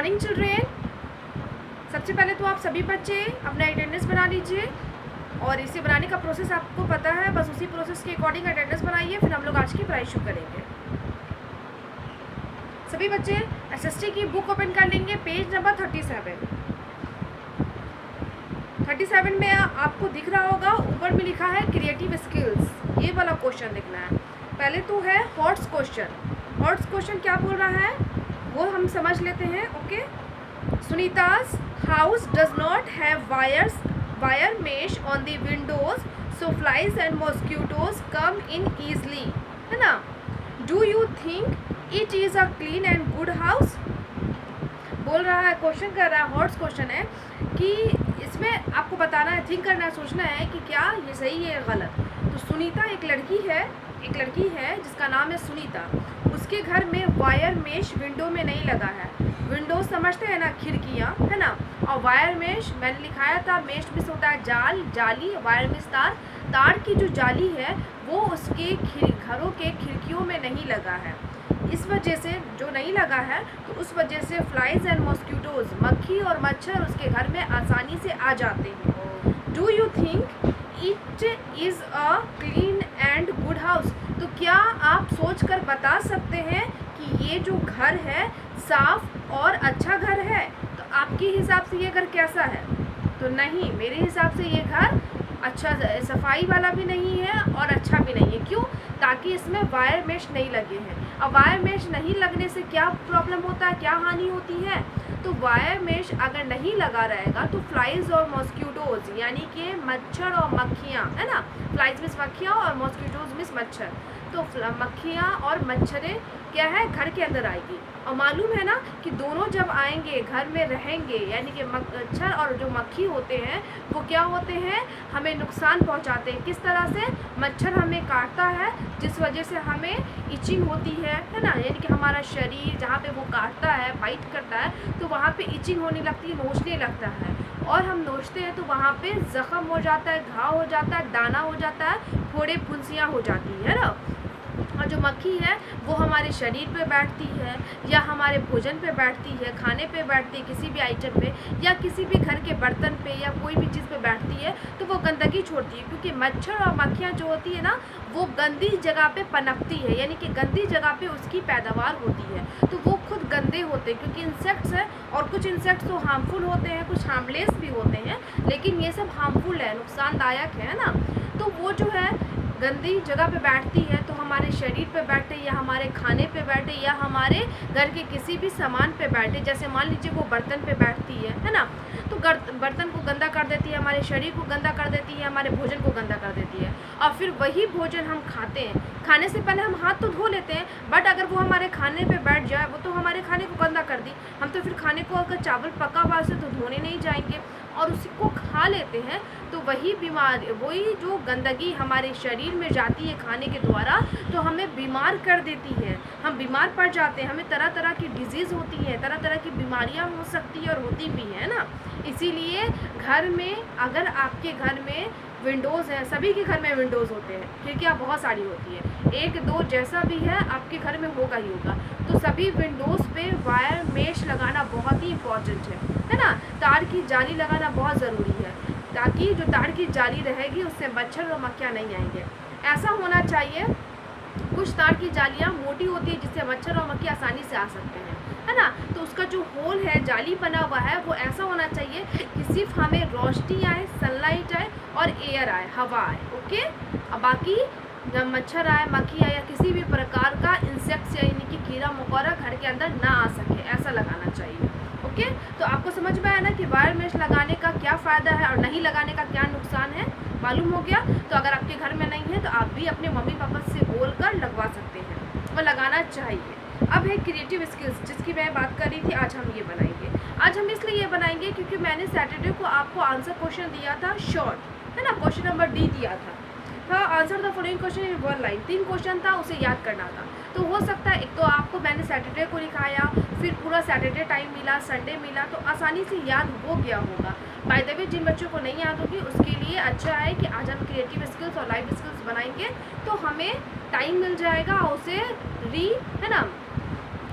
Morning children. सबसे पहले तो आप सभी बच्चे अपना अटेंडेंस बना लीजिए और इसे बनाने का प्रोसेस आपको पता है, बस उसी प्रोसेस के अकॉर्डिंग अटेंडेंस बनाइए, फिर हम लोग आज की पढ़ाई शुरू करेंगे। सभी बच्चे एसएसटी की बुक ओपन कर लेंगे, पेज नंबर 37 में आपको दिख रहा होगा, ऊपर में लिखा है क्रिएटिव स्किल्स। ये वाला क्वेश्चन लिखना है। पहले तो है हॉट्स क्वेश्चन। हॉट्स क्वेश्चन क्या बोल रहा है वो हम समझ लेते हैं। Okay, Sunita's house does not have wire mesh on the windows, so flies and mosquitoes come in easily, है ना। Do you think it is a clean and good house? बोल रहा है, क्वेश्चन कर रहा है, हॉट्स क्वेश्चन है कि इसमें आपको बताना है, थिंक करना है, सोचना है कि क्या ये सही है या गलत। तो सुनीता एक लड़की है जिसका नाम है सुनीता। उसके घर में वायर मेश विंडो में नहीं लगा है। विंडो समझते हैं ना, खिड़कियाँ, है ना। और वायर मेश मैंने लिखाया था, मेश में होता है जाली, वायर मेश तार की जो जाली है वो उसके घरों के खिड़कियों में नहीं लगा है। इस वजह से जो नहीं लगा है तो उस वजह से फ्लाइज एंड मॉस्किटोज, मक्खी और मच्छर उसके घर में आसानी से आ जाते हैं। Do you think it is a clean and good house? तो क्या आप सोच कर बता सकते हैं कि ये जो घर है साफ और अच्छा घर है? तो आपके हिसाब से ये घर कैसा है? तो नहीं, मेरे हिसाब से ये घर अच्छा, सफाई वाला भी नहीं है और अच्छा भी नहीं है। क्यों? ताकि इसमें वायर मेश नहीं लगे हैं। अब वायर मेश नहीं लगने से क्या प्रॉब्लम होता है, क्या हानि होती है? तो वायर मेश अगर नहीं लगा रहेगा तो फ्लाइज और मॉस्किटोज यानी कि मच्छर और मक्खियाँ, है ना। फ्लाइज मीन्स मक्खियाँ और मॉस्किटोज मीन्स मच्छर। तो मक्खियाँ और मच्छरें क्या है, घर के अंदर आएगी। और मालूम है ना कि दोनों जब आएंगे घर में रहेंगे, यानी कि मच्छर और जो मक्खी होते हैं वो क्या होते हैं, हमें नुकसान पहुंचाते हैं। किस तरह से? मच्छर हमें काटता है जिस वजह से हमें इचिंग होती है ना, यानी कि हमारा शरीर जहाँ पे वो काटता है, बाइट करता है, तो वहाँ पे इचिंग होने लगती है, नोचने लगता है। और हम नोचते हैं तो वहाँ पे ज़ख्म हो जाता है, घाव हो जाता है, दाना हो जाता है, फोड़े फुंसियाँ हो जाती है ना। और जो मक्खी है वो हमारे शरीर पे बैठती है या हमारे भोजन पे बैठती है, खाने पे बैठती है, किसी भी आइटम पे या किसी भी घर के बर्तन पे या कोई भी चीज़ पे बैठती है तो वो गंदगी छोड़ती है। क्योंकि मच्छर और मक्खियाँ जो होती है ना वो गंदी जगह पे पनपती है, यानी कि गंदी जगह पे उसकी पैदावार होती है, तो वो खुद गंदे होते हैं। क्योंकि इंसेक्ट्स है और कुछ इंसेक्ट्स तो हार्मफुल होते हैं, कुछ हार्मलेस भी होते हैं, लेकिन ये सब हार्मफुल है, नुकसानदायक है ना। तो वो जो है गंदी जगह पे बैठती है, तो हमारे शरीर पे बैठे या हमारे खाने पे बैठे या हमारे घर के किसी भी सामान पे बैठे, जैसे मान लीजिए वो बर्तन पे बैठती है ना, तो बर्तन को गंदा कर देती है, हमारे शरीर को गंदा कर देती है, हमारे भोजन को गंदा कर देती है। और फिर वही भोजन हम खाते हैं, खाने से पहले हम हाथ तो धो लेते हैं, बट अगर वो हमारे खाने पे बैठ जाए वो तो हमारे खाने को गंदा कर दी। हम तो फिर खाने को, अगर चावल पका हुआ से तो धोने नहीं जाएंगे और उसी को खा लेते हैं, तो वही बीमारी, वही जो गंदगी हमारे शरीर में जाती है खाने के द्वारा, तो हमें बीमार कर देती है, हम बीमार पड़ जाते हैं, हमें तरह तरह की डिजीज़ होती है, तरह तरह की बीमारियां हो सकती है और होती भी है ना। इसीलिए घर में, अगर आपके घर में विंडोज़ हैं, सभी के घर में विंडोज़ होते हैं, खिड़कियाँ बहुत सारी होती है, एक दो जैसा भी है आपके घर में होगा ही होगा, तो सभी विंडोज़ पे वायर मेश लगाना बहुत ही इम्पॉर्टेंट है ना। तार की जाली लगाना बहुत ज़रूरी है, ताकि जो तार की जाली रहेगी उससे मच्छर और मक्खियाँ नहीं आएंगे। ऐसा होना चाहिए, कुछ तार की जालियाँ मोटी होती है जिससे मच्छर और मक्खी आसानी से आ सकते हैं, है ना। तो उसका जो होल है, जाली बना हुआ है, वो ऐसा होना चाहिए कि सिर्फ हमें रोशनी आए, सनलाइट आए और एयर आए, हवा आए। ओके, अब बाकी जब मच्छर आए, मक्खी आए या किसी भी प्रकार का इंसेक्ट्स यानी कि कीड़ा मकोड़ा घर के अंदर ना आ सके, ऐसा लगाना चाहिए। ओके, तो आपको समझ में आया ना कि वायर मेश लगाने का क्या फ़ायदा है और नहीं लगाने का क्या नुकसान है, मालूम हो गया। तो अगर आपके घर में नहीं है तो आप भी अपने मम्मी पापा से बोलकर लगवा सकते हैं, वो लगाना चाहिए। अब है क्रिएटिव स्किल्स, जिसकी मैं बात कर रही थी, आज हम ये बनाएंगे। आज हम इसलिए ये बनाएंगे क्योंकि मैंने सैटरडे को आपको आंसर क्वेश्चन दिया था शॉर्ट, है ना, क्वेश्चन नंबर डी दिया था answer the following question in one line. 3 question था, उसे याद करना था। तो हो सकता है एक तो आपको मैंने सैटरडे को लिखाया, फिर पूरा सैटरडे टाइम मिला, संडे मिला, तो आसानी से याद हो गया होगा। बाय द वे, जिन बच्चों को नहीं याद होगी उसके लिए अच्छा है कि आज हम क्रिएटिव स्किल्स और लाइफ स्किल्स बनाएंगे, तो हमें टाइम मिल जाएगा उसे है ना,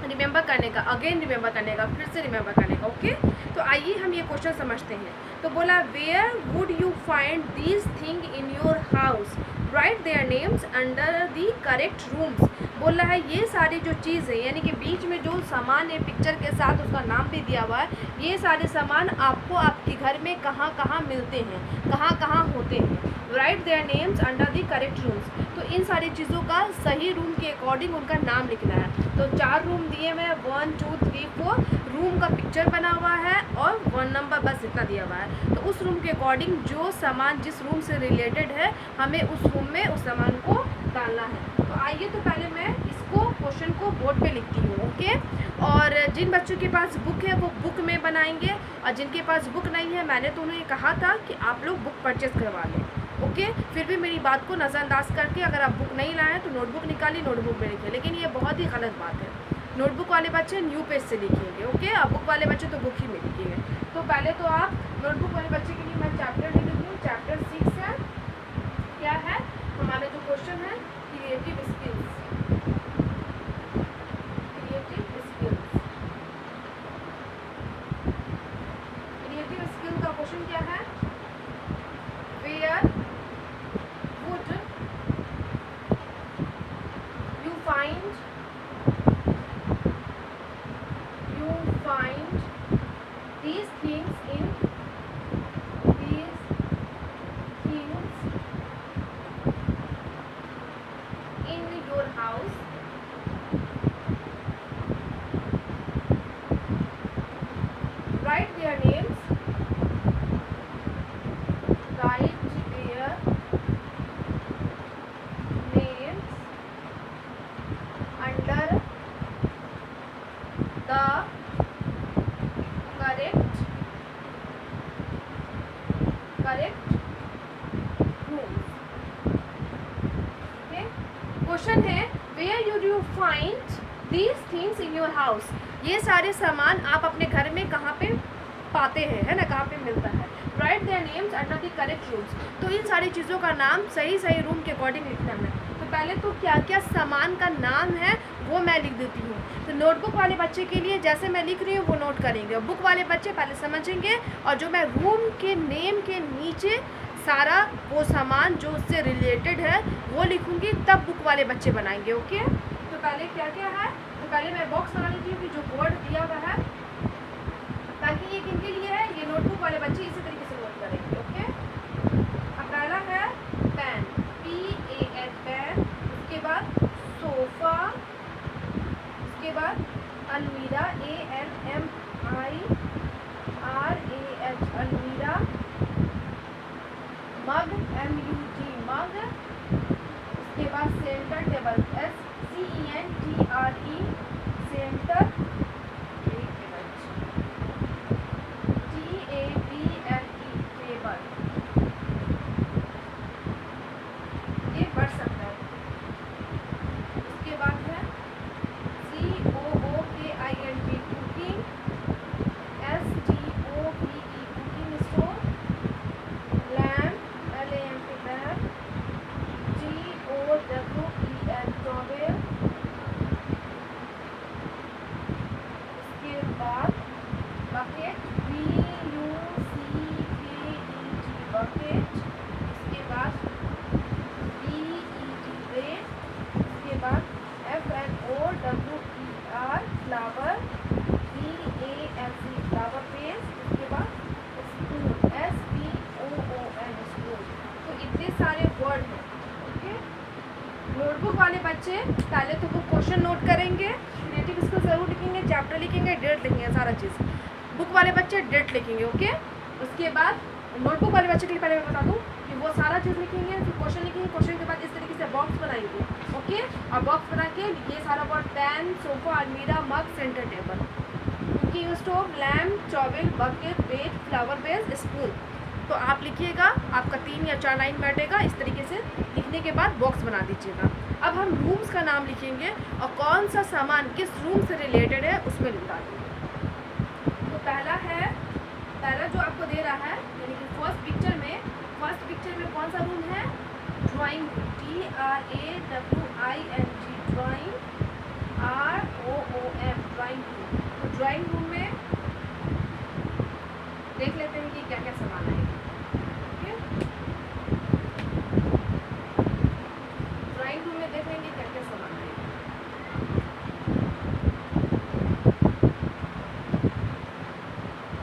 रिमेम्बर रिमेंबर करने का, अगेन रिमेंबर करने का, फिर से रिमेंबर करने का। ओके, तो आइए हम ये क्वेश्चन समझते हैं। तो बोला where would you find these thing in your house, write their names under the correct rooms. बोल रहा है ये सारी जो चीज़ है, यानी कि बीच में जो सामान है पिक्चर के साथ उसका नाम भी दिया हुआ है, ये सारे सामान आपको आपके घर में कहाँ कहाँ मिलते हैं, कहाँ कहाँ होते हैं। Right their names under the correct rooms, तो इन सारी चीज़ों का सही रूम के अकॉर्डिंग उनका नाम लिखना है। तो 4 रूम दिए हुए हैं, 1 2 3 4, रूम का पिक्चर बना हुआ है और 1 नंबर बस इतना दिया हुआ है। तो उस रूम के अकॉर्डिंग जो सामान जिस रूम से रिलेटेड है हमें उस रूम में उस सामान को डालना है। तो आइए, तो पहले मैं इसको क्वेश्चन को बोर्ड पे लिखती हूँ। ओके, और जिन बच्चों के पास बुक है वो बुक में बनाएंगे, और जिनके पास बुक नहीं है मैंने तो उन्हें कहा था कि आप लोग बुक परचेज करवा लें। ओके, फिर भी मेरी बात को नज़रअंदाज करके अगर आप बुक नहीं लाएँ तो नोटबुक निकालिए, नोटबुक में लिखिए। लेकिन ये बहुत ही गलत बात है, नोटबुक वाले बच्चे न्यू पेज से लिखेंगे। ओके, अब बुक वाले बच्चे तो बुक ही में लिखेंगे। तो पहले तो आप नोटबुक वाले बच्चे के लिए मैं चैप्टर लिख देती हूँ। चैप्टर 6 है, क्या है हमारा जो क्वेश्चन है, creative skills. Creative skills, creative skill का क्वेश्चन क्या है, where would you find these things in your house, write their names, under the correct rooms। okay, question है where would you find these things in your house, ये सारे सामान आप अपने घर में कहाँ पे पाते हैं, है ना, कहाँ पे मिलता है। Right their names under the correct rooms, तो इन सारी चीज़ों का नाम सही सही रूम के अकॉर्डिंग लिखना है। तो पहले तो क्या क्या सामान का नाम है वो मैं लिख देती हूँ। तो नोटबुक वाले बच्चे के लिए जैसे मैं लिख रही हूँ वो नोट करेंगे, और बुक वाले बच्चे पहले समझेंगे, और जो मैं रूम के नेम के नीचे सारा वो सामान जो उससे रिलेटेड है वो लिखूँगी, तब बुक वाले बच्चे बनाएंगे। ओके, तो पहले क्या क्या है, तो पहले मैं बॉक्स बना लेती हूँ कि जो बोर्ड दिया हुआ है, ताकि ये किनके लिए है, ये नोटबुक वाले बच्चे इसी तरीके से नोट करेंगे। ओके, अब पहला है पेन, PAN पेन, उसके बाद सोफ़ा, उसके बाद अलमीरा, ALMIRAH अलमीरा, मग, MUG मग, उसके बाद centre table, SCENTRE centre, TABLE table, ये बढ़ सकता है। उसके बाद है COOKING cooking, STOVE cooking stove, lamp, LAMP lamp, TOWEL towel, उसके बाद बकेट, BUCKET बकेट, उसके बाद BED ब्रेड, उसके बाद FLOWER flower, BALC flower base, उसके बाद स्पून, SPOON स्पून। तो इतने सारे वर्ड हैं। ओके, नोटबुक वाले बच्चे पहले तो वो क्वेश्चन नोट करेंगे, क्रिएटिव स्किल जरूर लिखेंगे, चैप्टर लिखेंगे, डेट लिखेंगे, सारा चीज़। बुक वाले बच्चे डेट लिखेंगे। ओके, उसके बाद नोटबुक वाले बच्चे के लिए पहले मैं बता दूँ कि वो सारा चीज़ लिखेंगे, फिर क्वेश्चन लिखेंगे, क्वेश्चन के बाद इस तरीके से बॉक्स बनाएंगे। ओके, और बॉक्स बना के ये सारा वर्ड पेन, सोफ़ा, अलमीरा, mug, centre table, cooking stove, lamp, towel, bucket, bed, flower vase, spoon. तो आप लिखिएगा, आपका 3 या 4 लाइन बैठेगा। इस तरीके से लिखने के बाद बॉक्स बना दीजिएगा। अब हम रूम्स का नाम लिखेंगे और कौन सा सामान किस रूम से रिलेटेड है उसमें लिखा देंगे। तो पहला जो आपको दे रहा है, यानी कि फर्स्ट पिक्चर में कौन सा रूम है, drawing, DRAWING drawing, ROOM drawing, drawing room में देख लेते हैं कि क्या क्या सामान है। ड्राइंग रूम में देखेंगे क्या क्या सामान है।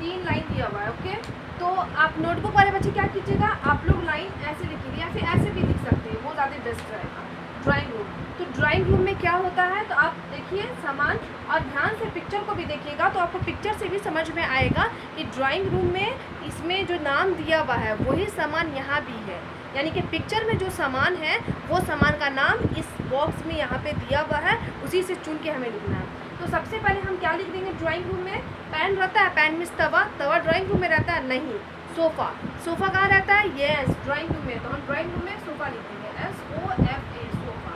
3 लाइन दिया हुआ है। ओके, तो आप नोटबुक वाले बच्चे क्या कीजिएगा, आप लोग लाइन ऐसे लिखिए या फिर ऐसे भी लिख सकते हैं, वो ज़्यादा बेस्ट रहेगा। ड्राइंग रूम, तो ड्राइंग रूम में क्या होता है, तो आप देखिए सामान और ध्यान से पिक्चर को भी देखिएगा, तो आपको पिक्चर से भी समझ में आएगा कि ड्राइंग रूम में इसमें जो नाम दिया हुआ है वही सामान यहाँ भी है, यानी कि पिक्चर में जो सामान है वो सामान का नाम इस बॉक्स में यहाँ पे दिया हुआ है, उसी से चुन के हमें लिखना है। तो सबसे पहले हम क्या लिख देंगे, ड्राइंग रूम में पेन रहता है, पेन मीन्स तवा, तवा ड्राइंग रूम में रहता है नहीं। सोफ़ा, सोफ़ा कहाँ रहता है, यस ड्राइंग रूम में, तो हम ड्राइंग रूम में सोफ़ा लिखेंगे, SOFA सोफ़ा।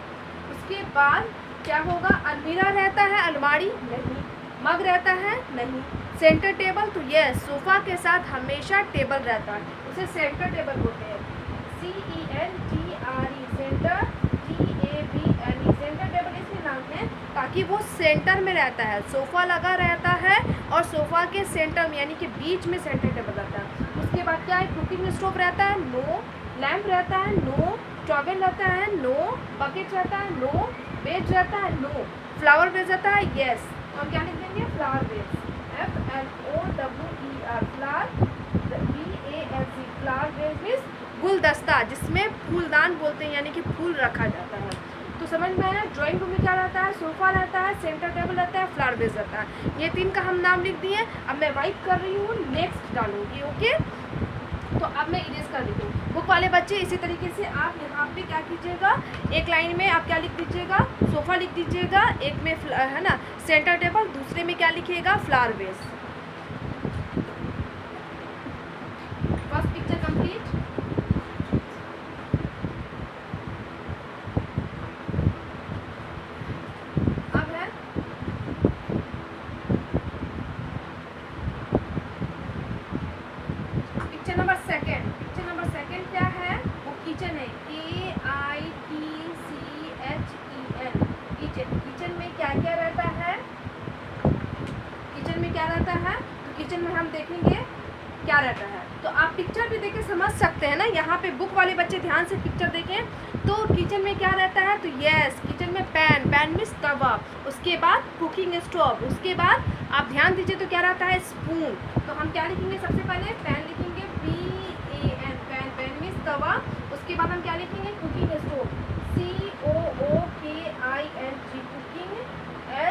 उसके बाद क्या होगा, अलमीरा रहता है, अलमारी नहीं। मग रहता है नहीं। सेंटर टेबल, तो यस सोफ़ा के साथ हमेशा टेबल रहता है, उसे सेंटर टेबल बोलते हैं, CENTRE centre, TABLE centre table इसलिए नाम है ताकि वो सेंटर में रहता है, सोफ़ा लगा रहता है और सोफ़ा के सेंटर में यानी कि बीच में सेंटर टेबल रहता है। उसके बाद क्या है, कुकिंग स्टोव रहता है, नो। लैम्प रहता है, नो। टॉवेल रहता है, नो। बकेट रहता है, नो। वेज रहता है, नो। फ्लावर वेज रहता है, यस। हम क्या लिख देंगे, flower vase, FLOWER flower, VASE flower vase means गुलदस्ता, जिसमें फूलदान बोलते हैं, यानी कि फूल रखा जाता है। तो समझ में आया, ड्राइंग रूम में क्या रहता है, सोफ़ा रहता है, सेंटर टेबल रहता है, फ्लावर वेज रहता है। ये 3 का हम नाम लिख दिए। अब मैं वाइप कर रही हूँ, नेक्स्ट डालूंगी। ओके, तो अब मैं इरेज कर देती हूँ। बुक वाले बच्चे इसी तरीके से आप यहाँ पे क्या कीजिएगा, एक लाइन में आप क्या लिख दीजिएगा, सोफ़ा लिख दीजिएगा, एक में है ना सेंटर टेबल, दूसरे में क्या लिखिएगा, flower vase. First picture complete. Picture number second क्या है, वो किचन है, KITCHEN किचन में क्या क्या रहता है, किचन में क्या रहता है, तो किचन में हम देखेंगे क्या रहता है। तो आप पिक्चर भी देख के समझ सकते हैं ना, यहाँ पे बुक वाले बच्चे ध्यान से पिक्चर देखें, तो किचन में क्या रहता है, तो यस किचन में पैन, पैन मीन्स तवा, उसके बाद कुकिंग स्टोव, उसके बाद आप ध्यान दीजिए तो क्या रहता है, स्पून। तो हम क्या लिखेंगे, सबसे पहले पैन लिखेंगे, PAN पैन, पैन मीन्स तवा। उसके बाद हम क्या लिखेंगे, cooking stove, COOKING cooking,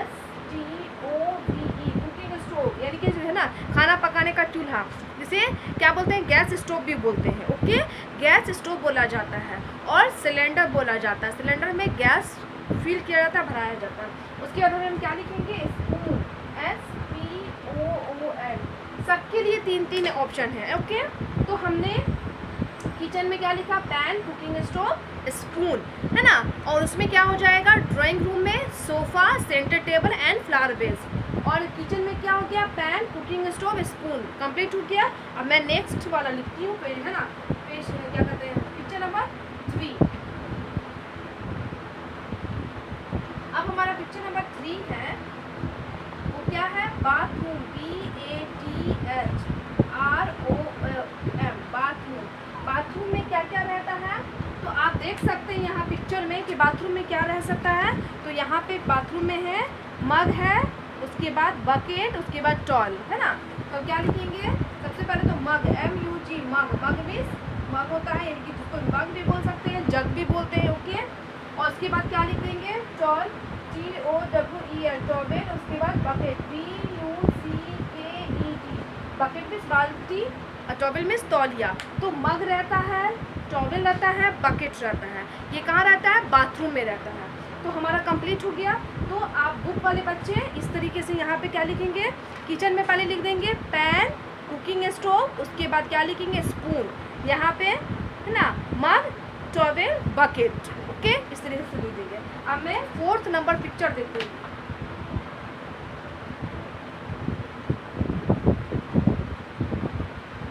STOVE cooking stove, यानी कि जो है ना खाना पकाने का चूल्हा, जिसे क्या बोलते हैं, गैस स्टोव भी बोलते हैं। ओके, गैस स्टोव बोला जाता है। और सिलेंडर बोला जाता है, सिलेंडर में गैस फिल किया जाता है, भराया जाता है। उसके बाद हम क्या लिखेंगे, स्पून, SPOON। सबके लिए 3 ऑप्शन है। ओके, तो हमने किचन में क्या लिखा, पैन, कुकिंग स्टोव, स्पून, है ना, और उसमें क्या हो जाएगा, ड्राइंग रूम में sofa, centre table and flower vase. और किचन में क्या हो गया, pan, cooking stove, spoon, complete हो गया। अब मैं नेक्स्ट वाला लिखती हूँ, पेज है ना, पेज क्या कहते हैं, पिक्चर नंबर 3। अब हमारा पिक्चर नंबर 3 है, वो क्या है, बाथरूम, BATHROOM बाथरूम। बाथरूम में क्या क्या रहता है, तो आप देख सकते हैं यहाँ पिक्चर में कि बाथरूम में क्या रह सकता है। तो यहाँ पे बाथरूम में है, मग है, उसके बाद बकेट, उसके बाद टॉल, है ना। तो क्या लिखेंगे, सबसे पहले तो मग, MUG मग, मग मीन्स मग होता है, यानी कि जिसको मग भी बोल सकते हैं, जग भी बोलते हैं। ओके, और उसके बाद क्या लिख देंगे, टॉल, TOWEL टॉवेल, उसके बाद बकेट, BUCKET बकेट मीन्स बाल्टी, टॉवेल मीन्स तौलिया। तो मग रहता है, टॉवेल रहता है, बकेट रहता है, ये कहाँ रहता है, बाथरूम में रहता है। तो हमारा कंप्लीट हो गया। तो आप बुक वाले बच्चे इस तरीके से यहाँ पे क्या लिखेंगे, किचन में पहले लिख देंगे पैन, कुकिंग स्टोव, उसके बाद क्या लिखेंगे, स्पून, यहाँ पे है ना मग, टॉवेल, बकेट। ओके, इस तरीके से लिख देंगे। अब मैं 4th नंबर पिक्चर देखती हूँ।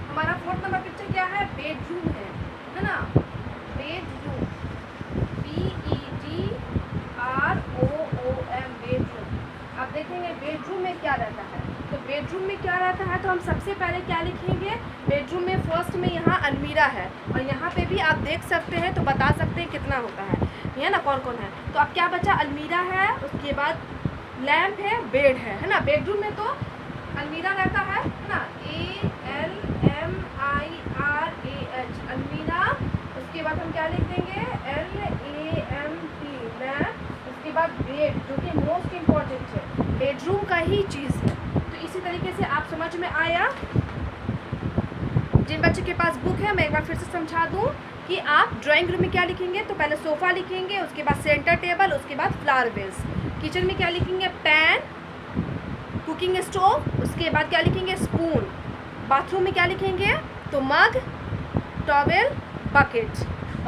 हमारा 4th नंबर पिक्चर क्या है, बेडरूम है ना, बेडरूम, BEDROOM बेडरूम। आप देखेंगे बेडरूम बेडरूम में क्या रहता है। तो बेडरूम में क्या रहता है, तो हम सबसे पहले क्या लिखेंगे, बेडरूम में फर्स्ट में यहाँ अलमीरा है, और यहाँ पे भी आप देख सकते हैं तो बता सकते हैं कितना होता है ना, कौन कौन है। तो अब क्या बचा, अलमीरा है, उसके बाद लैम्प है, बेड है ना। बेडरूम में तो अलमीरा रहता है ना, ALMIRAH अलमीरा। उसके बाद हम क्या लिख देंगे, LAMP लैम्प। उसके बाद बेड, जो कि मोस्ट इम्पॉर्टेंट है, बेडरूम का ही चीज़ है। तो इसी तरीके से आप समझ में आया। जिन बच्चे के पास बुक है मैं एक बार फिर से समझा दूँ कि आप ड्राइंग रूम में क्या लिखेंगे, तो पहले सोफ़ा लिखेंगे, उसके बाद सेंटर टेबल, उसके बाद फ्लावर वेस। किचन में क्या लिखेंगे, पैन, कुकिंग स्टोव, उसके बाद क्या लिखेंगे, स्पून। बाथरूम में क्या लिखेंगे, तो मग, टॉवेल, बकेट।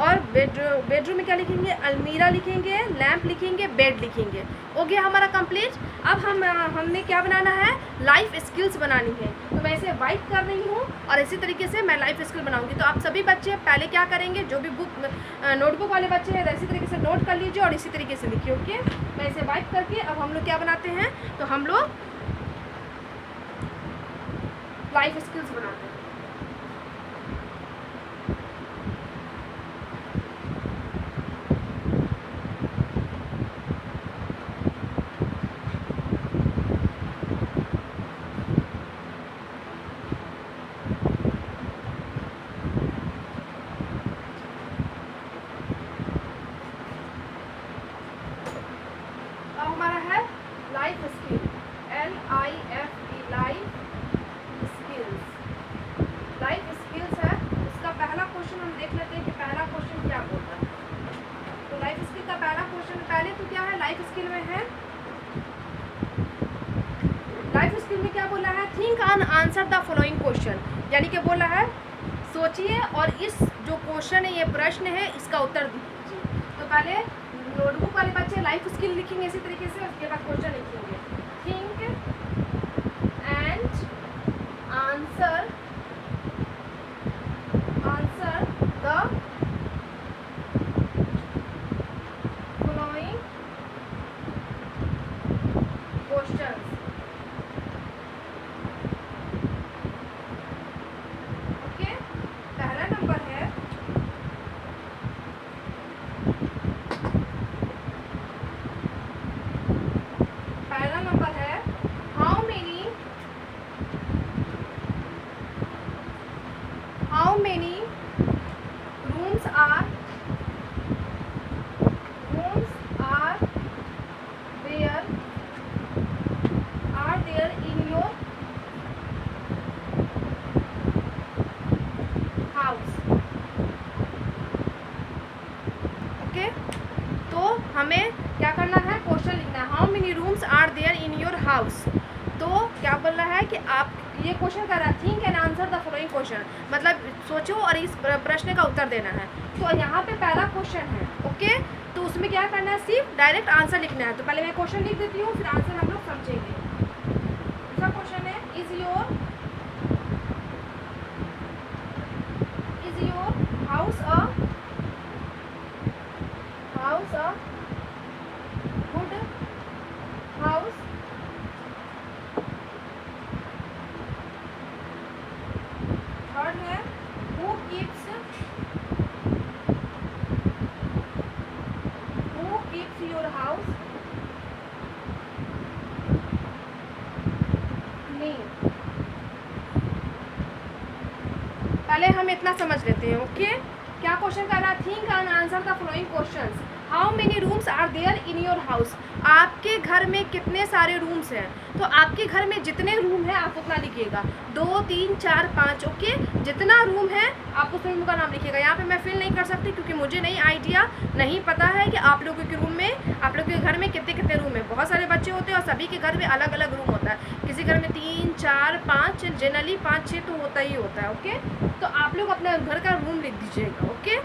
और बेडरूम में क्या लिखेंगे, अलमीरा लिखेंगे, लैम्प लिखेंगे, बेड लिखेंगे। हो गया हमारा कंप्लीट। अब हमने क्या बनाना है, लाइफ स्किल्स बनानी है। तो मैं इसे वाइट कर रही हूँ और इसी तरीके से मैं लाइफ स्किल बनाऊंगी। तो आप सभी बच्चे पहले क्या करेंगे, जो भी बुक नोटबुक वाले बच्चे हैं इसी तरीके से नोट कर लीजिए और इसी तरीके से लिखिए। ओके, मैं इसे वाइट करके अब हम लोग क्या बनाते हैं, तो हम लोग लाइफ स्किल्स बनाते हैं। अब हमारा है life skill, LIFE life skills. Life skills है, इसका पहला क्वेश्चन हम देख लेते हैं कि पहला क्वेश्चन क्या बोलता है। तो लाइफ स्किल का पहला क्वेश्चन, पहले तो क्या है लाइफ स्किल में है, लाइफ स्किल में क्या बोला है, think and answer the following question. यानी कि बोला है सोचिए और इस जो क्वेश्चन है, ये प्रश्न है, इसका उत्तर दीजिए। तो पहले नोटबुक वाले बच्चे लाइफ स्किल लिखेंगे इसी तरीके से, उसके बाद क्वेश्चन लिखेंगे, think and answer the following questions. Okay, पहला नंबर है, how many rooms are there in your house। Okay, तो हमें क्या करना है, क्वेश्चन लिखना है, how many rooms are there in your house. तो क्या बोल रहा है कि आप ये क्वेश्चन कर रहा है, think and answer the following question, मतलब सोचो और इस प्रश्न का उत्तर देना है। तो यहाँ पे पहला क्वेश्चन है। ओके, तो उसमें क्या करना है, सिर्फ डायरेक्ट आंसर लिखना है। तो पहले मैं क्वेश्चन लिख देती हूँ, फिर आंसर हम लोग समझेंगे। दूसरा क्वेश्चन है, is your house a good house. Third है, who keeps your house clean। पहले हम इतना समझ लेते हैं। ओके, क्या क्वेश्चन कर रहा है, think and answer the following questions. How many rooms are there in your house, आपके घर में कितने सारे रूम्स हैं। तो आपके घर में जितने रूम है आप उतना लिखिएगा, 2 3 4 5। ओके, जितना रूम है आप उस रूम का नाम लिखिएगा। यहाँ पे मैं फिल नहीं कर सकती क्योंकि मुझे नहीं पता है कि आप लोगों के रूम में, आप लोगों के घर में कितने कितने रूम है। बहुत सारे बच्चे होते हैं और सभी के घर में अलग अलग रूम होता है, किसी घर में 3 4 5, जनरली 5 6 तो होता ही होता है। ओके, तो आप लोग अपने घर का रूम लिख दीजिएगा। ओके,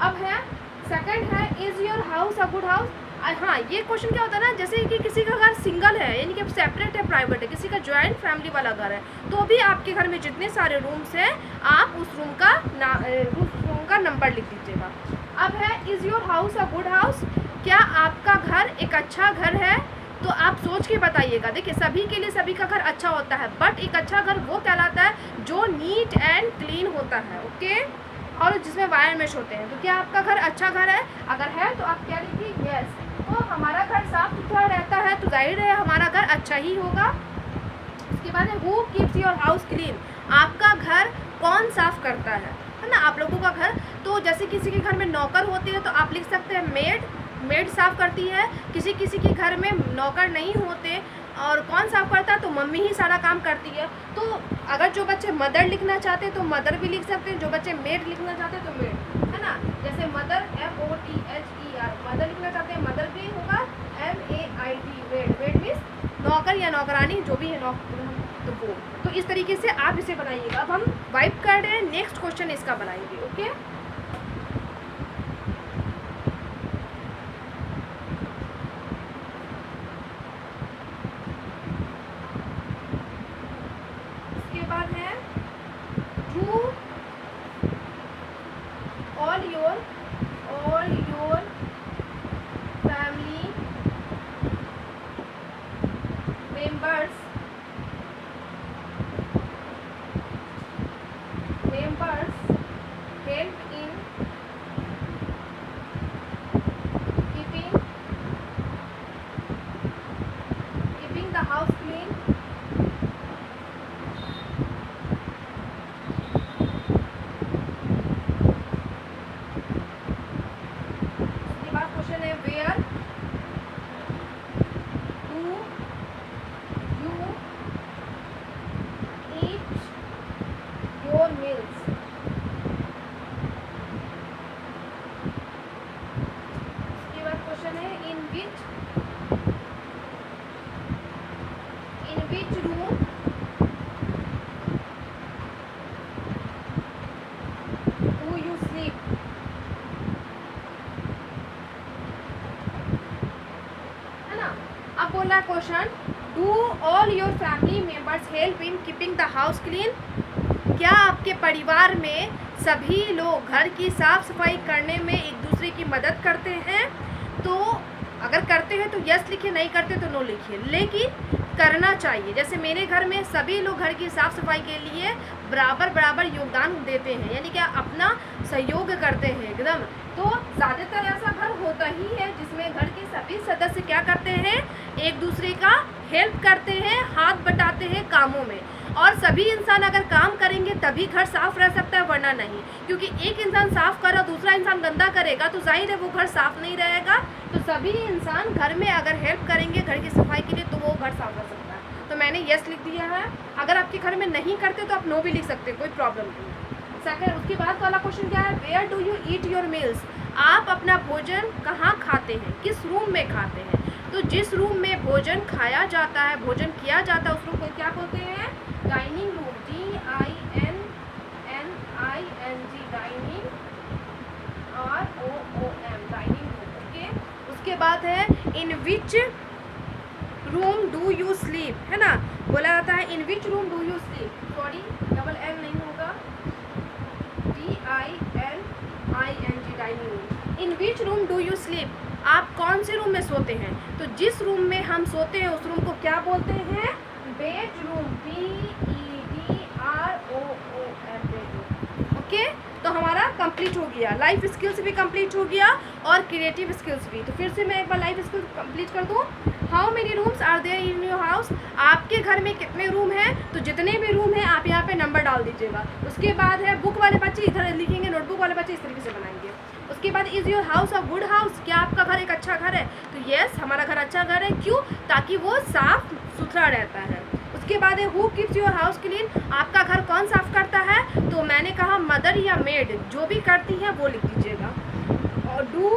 अब है सेकंड है, is your house a good house. हाँ, ये क्वेश्चन क्या होता है ना, जैसे कि किसी का घर सिंगल है, यानी कि सेपरेट है, प्राइवेट है, किसी का जॉइंट फैमिली वाला घर है, तो भी आपके घर में जितने सारे रूम्स हैं आप उस रूम का नंबर लिख दीजिएगा। अब है, is your house a good house, क्या आपका घर एक अच्छा घर है। तो आप सोच के बताइएगा। देखिए सभी के लिए सभी का घर अच्छा होता है, बट एक अच्छा घर वो कहलाता है जो नीट एंड क्लीन होता है, ओके, और जिसमें वायर मेश होते हैं। तो क्या आपका घर अच्छा घर है? अगर है तो आप क्या लिखिए? यस। तो हमारा घर साफ सुथरा रहता है तो जाहिर है हमारा घर अच्छा ही होगा। उसके बाद है who keeps your house clean, आपका घर कौन साफ करता है ना, आप लोगों का घर। तो जैसे किसी के घर में नौकर होते हैं तो आप लिख सकते हैं मेड साफ करती है। किसी किसी के घर में नौकर नहीं होते और कौन साफ करता है, तो मम्मी ही सारा काम करती है। तो अगर जो बच्चे मदर लिखना चाहते हैं तो मदर भी लिख सकते हैं, जो बच्चे मेड लिखना चाहते हैं तो मेड, है ना। जैसे मदर MOTHER, मदर लिखना चाहते हैं मदर भी होगा MAID, मेड मीन्स नौकर या नौकरानी, जो भी है नौकर, तो वो। तो इस तरीके से आप इसे बनाइएगा। अब हम वाइप कर रहे हैं, नेक्स्ट क्वेश्चन इसका बनाएंगे, ओके। इसके बाद है do all your family members help in keeping the house clean? इसके बाद क्वेश्चन है where do you eat your meals? In which room do you sleep? है ना। अब बोल रहा है question, do all your family members help in keeping the house clean, क्या आपके परिवार में सभी लोग घर की साफ सफाई करने में एक दूसरे की मदद करते हैं? तो अगर करते हैं तो यस लिखिए, नहीं करते तो नो लिखिए, लेकिन करना चाहिए। जैसे मेरे घर में सभी लोग घर की साफ सफाई के लिए बराबर योगदान देते हैं, यानी कि अपना सहयोग करते हैं एकदम। तो ज़्यादातर ऐसा घर होता ही है जिसमें घर के सभी सदस्य क्या करते हैं, एक दूसरे का हेल्प करते हैं, हाथ बटाते हैं कामों में। और सभी इंसान अगर काम करेंगे तभी घर साफ रह सकता है, वरना नहीं। क्योंकि एक इंसान साफ कर रहा दूसरा इंसान गंदा करेगा तो जाहिर है वो घर साफ नहीं रहेगा। तो सभी इंसान घर में अगर हेल्प करेंगे घर की सफाई के लिए तो वो घर साफ रह सकता है। तो मैंने यस लिख दिया है। अगर आपके घर में नहीं करते तो आप नो भी लिख सकते, कोई प्रॉब्लम नहीं। सेकंड, उसके बाद वाला क्वेश्चन क्या है, where do you eat your meals, आप अपना भोजन कहाँ खाते हैं, किस रूम में खाते हैं? तो जिस रूम में भोजन खाया जाता है, भोजन किया जाता है, उस रूम को क्या बोलते हैं? Dining room, DINNING, dining, ROOM, dining room, okay. उसके बाद है in which room do you sleep, है ना। बोला जाता है in which room do you sleep, sorry double N नहीं होगा, DINNING, dining room. In which room do you sleep, आप कौन से रूम में सोते हैं? तो जिस रूम में हम सोते हैं उस रूम को क्या बोलते हैं? Bedroom, BEDROOM, bedroom, okay. तो हमारा कंप्लीट हो गया, लाइफ स्किल्स भी कंप्लीट हो गया और क्रिएटिव स्किल्स भी। तो फिर से मैं एक बार लाइफ स्किल्स कंप्लीट कर दूँ। How many rooms are there in your house, आपके घर में कितने रूम हैं? तो जितने भी रूम हैं आप यहाँ पे नंबर डाल दीजिएगा। उसके बाद है बुक वाले बच्चे इधर लिखेंगे, नोटबुक वाले बच्चे इस तरीके से बनाएंगे। उसके बाद is your house a good house, क्या आपका घर एक अच्छा घर है? तो येस, हमारा घर अच्छा घर है। क्यों? ताकि वो साफ सुथरा रहता है। उसके बाद है who keeps your house clean, आपका घर कौन साफ करता है? तो मैंने कहा मदर या मेड, जो भी करती हैं वो लिख दीजिएगा। और do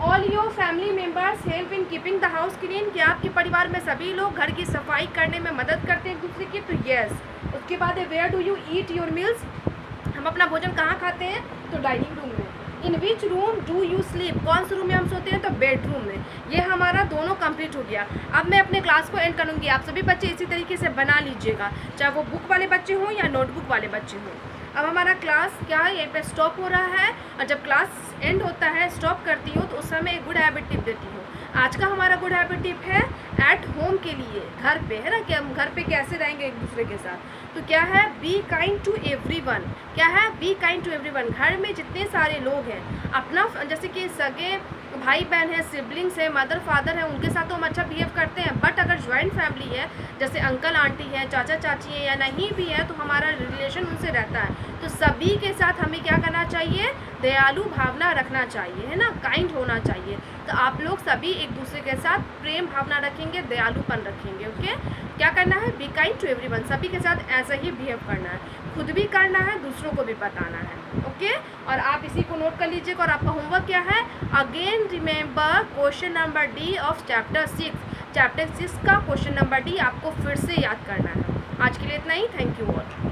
all your family members help in keeping the house clean, क्या आपके परिवार में सभी लोग घर की सफाई करने में मदद करते हैं एक दूसरे की? तो येस। उसके बाद है where do you eat your meals, हम अपना भोजन कहाँ खाते हैं? तो डाइनिंग रूम में। In which room do you sleep, कौन से रूम में हम सोते हैं? तो बेडरूम में। ये हमारा दोनों कंप्लीट हो गया। अब मैं अपने क्लास को एंड करूँगी, आप सभी बच्चे इसी तरीके से बना लीजिएगा, चाहे वो बुक वाले बच्चे हों या नोटबुक वाले बच्चे हों। अब हमारा क्लास क्या है, यहीं पे स्टॉप हो रहा है, और जब क्लास एंड होता है, स्टॉप करती हूँ, तो उस समय एक गुड हैबिट टिप देती हूँ। आज का हमारा गुड हैबिट टिप है एट होम के लिए, घर पे, है ना, कि हम घर पे कैसे रहेंगे एक दूसरे के साथ। तो क्या है, बी काइंड टू एवरीवन। क्या है, बी काइंड टू एवरीवन। घर में जितने सारे लोग हैं, अपना जैसे कि सगे भाई बहन है, सिबलिंग्स है, मदर फादर है, उनके साथ तो हम अच्छा बिहेव करते हैं। बट अगर ज्वाइंट फैमिली है, जैसे अंकल आंटी है, चाचा चाची है, या नहीं भी है, तो हमारा रिलेशन उनसे रहता है, तो सभी के साथ हमें क्या करना चाहिए, दयालु भावना रखना चाहिए, है ना, काइंड होना चाहिए। तो आप लोग सभी एक दूसरे के साथ प्रेम भावना रखेंगे, दयालुपन रखेंगे। ओके, क्या करना है, बी काइंड टू एवरीवन, सभी के साथ ऐसा ही बिहेव करना है, खुद भी करना है, दूसरों को भी बताना है। ओके, और आप इसी को नोट कर लीजिएगा। और आपका होमवर्क क्या है, again remember question number D of chapter 6। Chapter 6 का क्वेश्चन नंबर डी आपको फिर से याद करना है। आज के लिए इतना ही। Thank you all.